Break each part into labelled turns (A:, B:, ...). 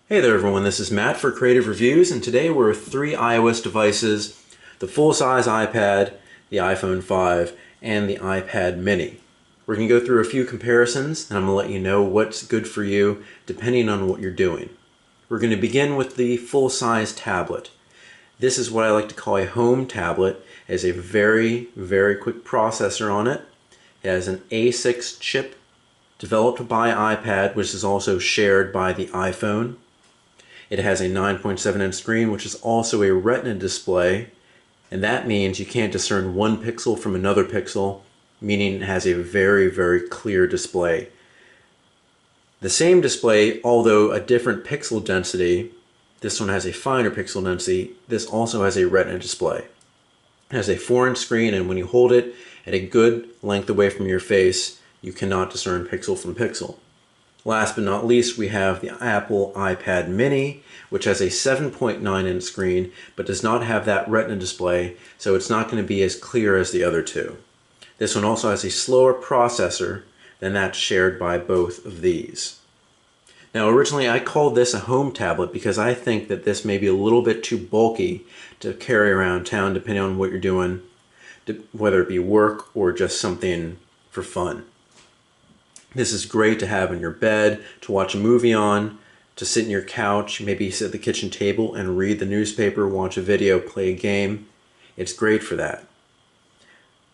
A: Hey there everyone, this is Matt for Creative Reviews, and today we're with 3 iOS devices: the full-size iPad, the iPhone 5, and the iPad mini. We're going to go through a few comparisons, and I'm going to let you know what's good for you depending on what you're doing. We're going to begin with the full-size tablet. This is what I like to call a home tablet. It has a very, very quick processor on it. It has an A6 chip developed by iPad, which is also shared by the iPhone. It has a 9.7-inch screen, which is also a Retina display, and that means you can't discern one pixel from another pixel, meaning it has a very, very clear display. The same display, although a different pixel density, this one has a finer pixel density, this also has a Retina display. It has a 4-inch screen, and when you hold it at a good length away from your face, you cannot discern pixel from pixel. Last but not least, we have the Apple iPad mini, which has a 7.9-inch screen, but does not have that Retina display, so it's not going to be as clear as the other two. This one also has a slower processor than that shared by both of these. Now, originally I called this a home tablet because I think that this may be a little bit too bulky to carry around town depending on what you're doing, whether it be work or just something for fun. This is great to have in your bed, to watch a movie on, to sit in your couch, maybe sit at the kitchen table and read the newspaper, watch a video, play a game. It's great for that.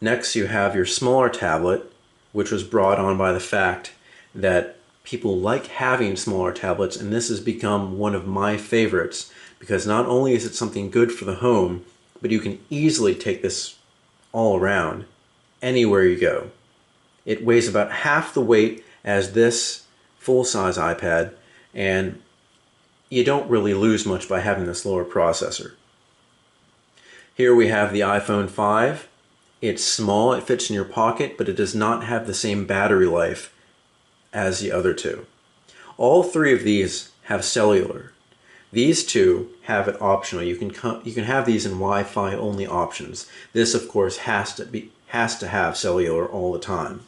A: Next, you have your smaller tablet, which was brought on by the fact that people like having smaller tablets, and this has become one of my favorites because not only is it something good for the home, but you can easily take this all around, anywhere you go. It weighs about half the weight as this full-size iPad, and you don't really lose much by having this lower processor. Here we have the iPhone 5. It's small, it fits in your pocket, but it does not have the same battery life as the other two. All three of these have cellular. These two have it optional. You can have these in Wi-Fi only options. This, of course, has to have cellular all the time.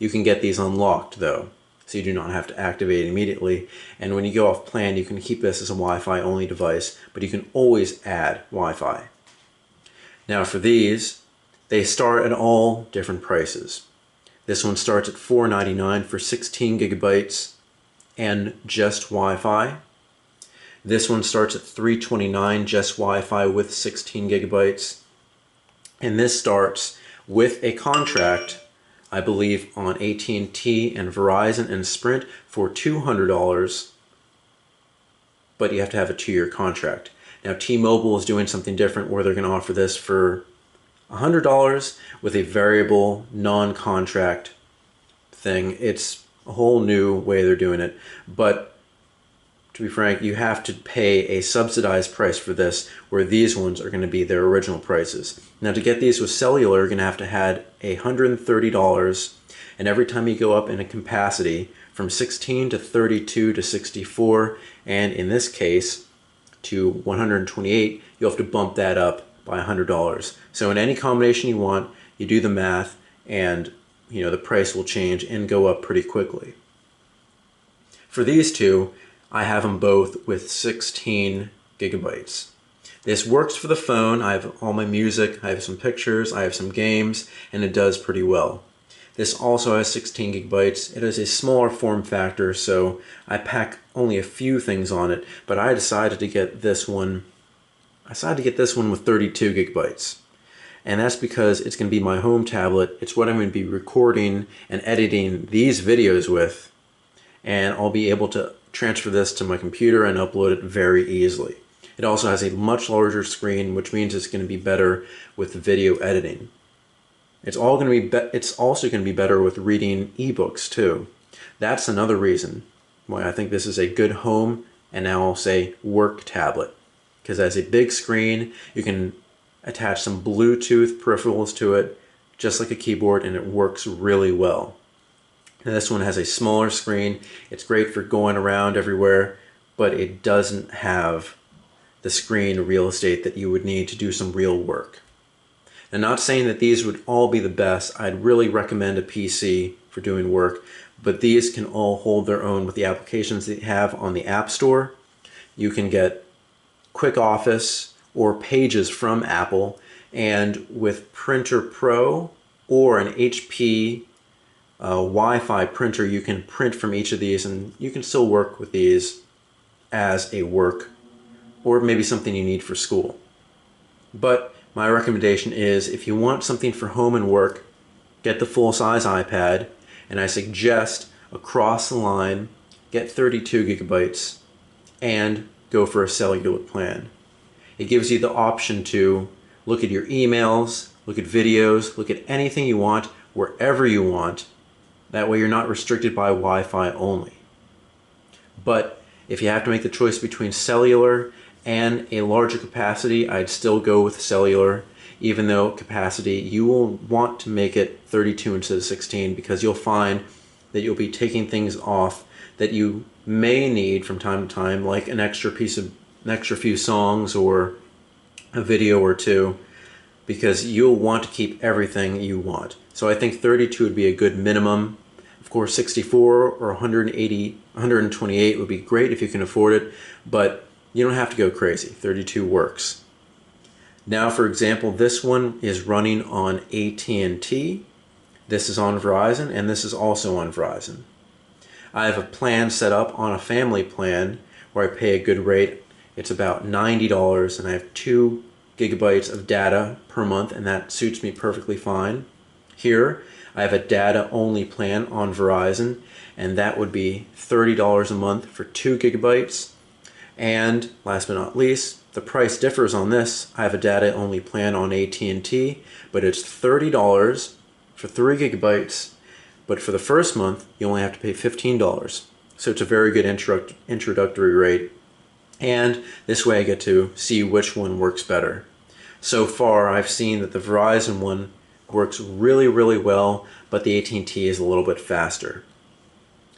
A: You can get these unlocked though, so you do not have to activate it immediately. And when you go off plan, you can keep this as a Wi-Fi only device, but you can always add Wi-Fi. Now for these, they start at all different prices. This one starts at $4.99 for 16 gigabytes and just Wi-Fi. This one starts at $3.29 just Wi-Fi with 16 gigabytes. And this starts with a contract, I believe, on AT&T and Verizon and Sprint for $200, but you have to have a 2-year contract. Now T-Mobile is doing something different where they're going to offer this for $100 with a variable non-contract thing. It's a whole new way they're doing it, but to be frank, you have to pay a subsidized price for this, where these ones are going to be their original prices. Now to get these with cellular, you're going to have to add $130, and every time you go up in a capacity from 16 to 32 to 64, and in this case to 128, you'll have to bump that up by $100. So in any combination you want, you do the math, and the price will change and go up pretty quickly. For these two, I have them both with 16 gigabytes. This works for the phone. I have all my music, I have some pictures, I have some games, and it does pretty well. This also has 16 gigabytes. It is a smaller form factor, so I pack only a few things on it, but I decided to get this one with 32 gigabytes. And that's because it's going to be my home tablet. It's what I'm going to be recording and editing these videos with, and I'll be able to transfer this to my computer and upload it very easily. It also has a much larger screen, which means it's going to be better with video editing. It's also going to be better with reading ebooks too. That's another reason why I think this is a good home, and now I'll say work tablet, because it has a big screen. You can attach some Bluetooth peripherals to it, just like a keyboard, and it works really well. And this one has a smaller screen. It's great for going around everywhere, but it doesn't have the screen real estate that you would need to do some real work. And not saying that these would all be the best. I'd really recommend a PC for doing work, but these can all hold their own with the applications they have on the App Store You can get Quick Office or Pages from Apple, and with Printer Pro or an HP Wi-Fi printer, you can print from each of these, and you can still work with these as a work or maybe something you need for school. But my recommendation is, if you want something for home and work, get the full-size iPad, and I suggest across the line get 32 gigabytes and go for a cellular plan. It gives you the option to look at your emails, look at videos, look at anything you want, wherever you want. That way you're not restricted by Wi-Fi only. But if you have to make the choice between cellular and a larger capacity, I'd still go with cellular, even though capacity, you will want to make it 32 instead of 16, because you'll find that you'll be taking things off that you may need from time to time, like an extra few songs or a video or two, because you'll want to keep everything you want. So I think 32 would be a good minimum. Of course, 64 or 128 would be great if you can afford it, but you don't have to go crazy. 32 works. Now, for example, this one is running on AT&T. This is on Verizon, and this is also on Verizon. I have a plan set up on a family plan where I pay a good rate. It's about $90, and I have 2 gigabytes of data per month, and that suits me perfectly fine. Here, I have a data-only plan on Verizon, and that would be $30 a month for 2 gigabytes. And last but not least, the price differs on this. I have a data-only plan on AT&T, but it's $30 for 3 gigabytes. But for the first month, you only have to pay $15. So it's a very good introductory rate. And this way I get to see which one works better. So far, I've seen that the Verizon one works really, really well, but the AT&T is a little bit faster.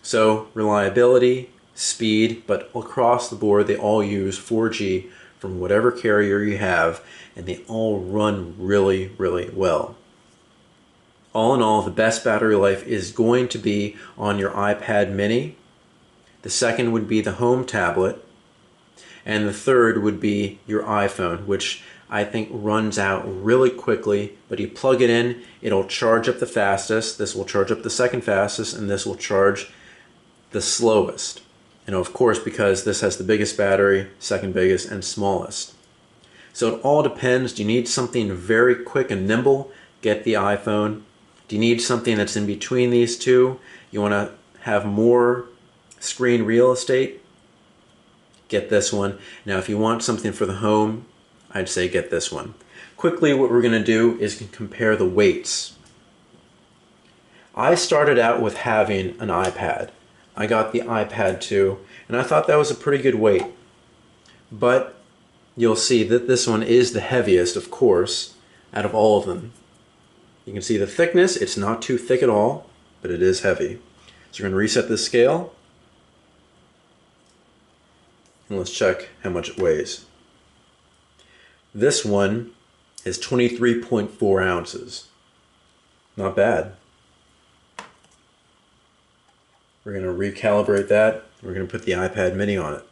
A: So reliability, speed, but across the board, they all use 4G from whatever carrier you have, and they all run really, really well. All in all, the best battery life is going to be on your iPad mini. The second would be the home tablet. And the third would be your iPhone, which I think runs out really quickly, but you plug it in, it'll charge up the fastest, this will charge up the second fastest, and this will charge the slowest. And of course, because this has the biggest battery, second biggest, and smallest. So it all depends. Do you need something very quick and nimble? Get the iPhone. Do you need something that's in between these two? You want to have more screen real estate? Get this one. Now, if you want something for the home, I'd say get this one. Quickly, what we're going to do is compare the weights. I started out with having an iPad. I got the iPad 2, and I thought that was a pretty good weight. But you'll see that this one is the heaviest, of course, out of all of them. You can see the thickness. It's not too thick at all, but it is heavy. So we're going to reset this scale. And let's check how much it weighs. This one is 23.4 ounces. Not bad. We're going to recalibrate that. We're going to put the iPad mini on it.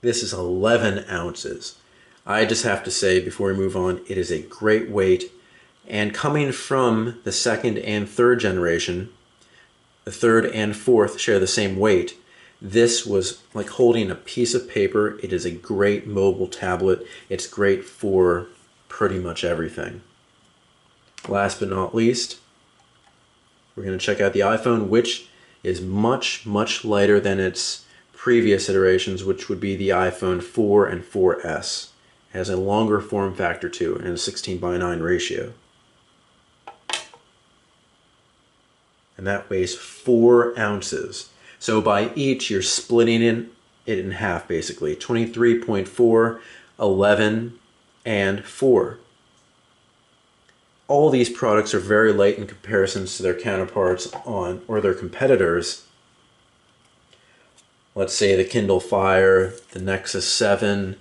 A: This is 11 ounces. I just have to say, before we move on, it is a great weight. And coming from the second and third generation, the third and fourth share the same weight. This was like holding a piece of paper. It is a great mobile tablet. It's great for pretty much everything. Last but not least, we're going to check out the iPhone, which is much, much lighter than its previous iterations, which would be the iPhone 4 and 4S. It has a longer form factor too, and a 16:9 ratio. And that weighs 4 ounces. So by each, you're splitting it in half, basically. 23.4, 11, and 4. All these products are very light in comparison to their counterparts or their competitors. Let's say the Kindle Fire, the Nexus 7,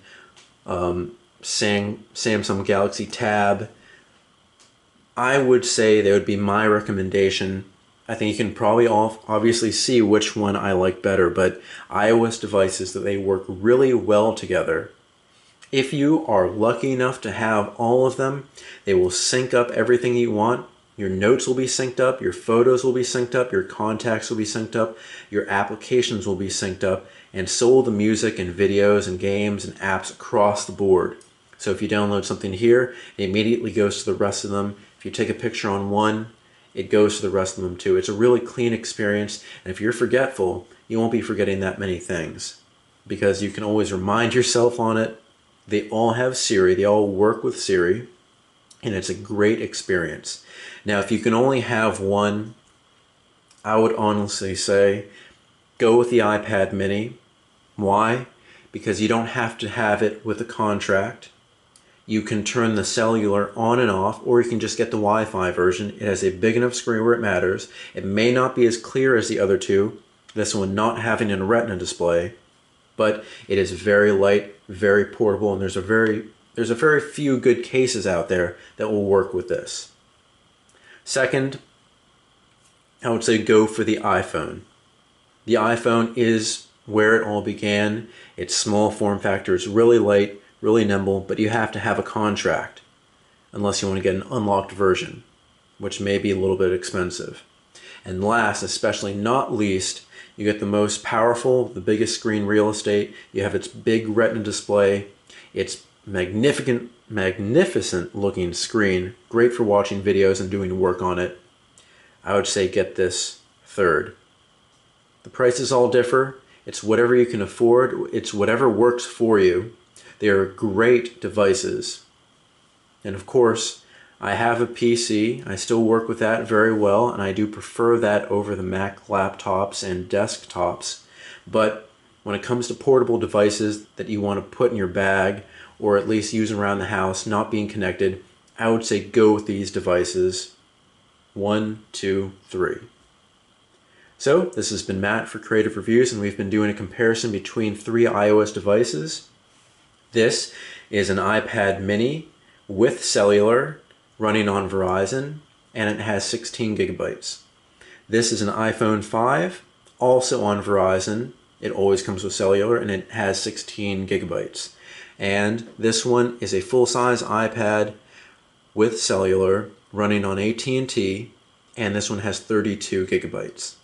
A: Samsung Galaxy Tab. I would say they would be my recommendation I think you can probably obviously see which one I like better, but iOS devices, that they work really well together. If you are lucky enough to have all of them, they will sync up everything you want. Your notes will be synced up, your photos will be synced up, your contacts will be synced up, your applications will be synced up, and so will the music and videos and games and apps across the board. So if you download something here, it immediately goes to the rest of them. If you take a picture on one, it goes to the rest of them too. It's a really clean experience, and if you're forgetful, you won't be forgetting that many things, because you can always remind yourself on it. They all have Siri, they all work with Siri, and it's a great experience. Now, if you can only have one, I would honestly say go with the iPad mini. Why? Because you don't have to have it with a contract. You can turn the cellular on and off, or you can just get the Wi-Fi version. It has a big enough screen where it matters. It may not be as clear as the other two, this one not having a retina display, but it is very light, very portable, and there's a very few good cases out there that will work with this. Second, I would say go for the iPhone. The iPhone is where it all began. Its small form factor is really light, really nimble, but you have to have a contract unless you want to get an unlocked version, which may be a little bit expensive. And last, especially not least, you get the most powerful, the biggest screen real estate. You have its big retina display, its magnificent looking screen, great for watching videos and doing work on it. I would say get this third. The prices all differ. It's whatever you can afford. It's whatever works for you. They are great devices. And of course, I have a PC. I still work with that very well, and I do prefer that over the Mac laptops and desktops. But when it comes to portable devices that you want to put in your bag, or at least use around the house, not being connected, I would say go with these devices. 1, 2, 3. So this has been Matt for Creative Reviews, and we've been doing a comparison between 3 iOS devices. This is an iPad mini with cellular, running on Verizon, and it has 16 gigabytes. This is an iPhone 5, also on Verizon. It always comes with cellular, and it has 16 gigabytes. And this one is a full-size iPad with cellular, running on AT&T, and this one has 32 gigabytes.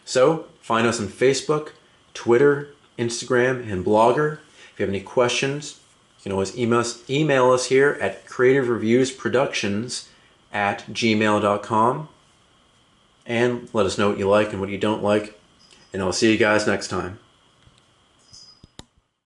A: So, find us on Facebook, Twitter, Instagram, and Blogger. If you have any questions, you can always email us here at creativereviewsproductions@gmail.com, and let us know what you like and what you don't like, and I'll see you guys next time.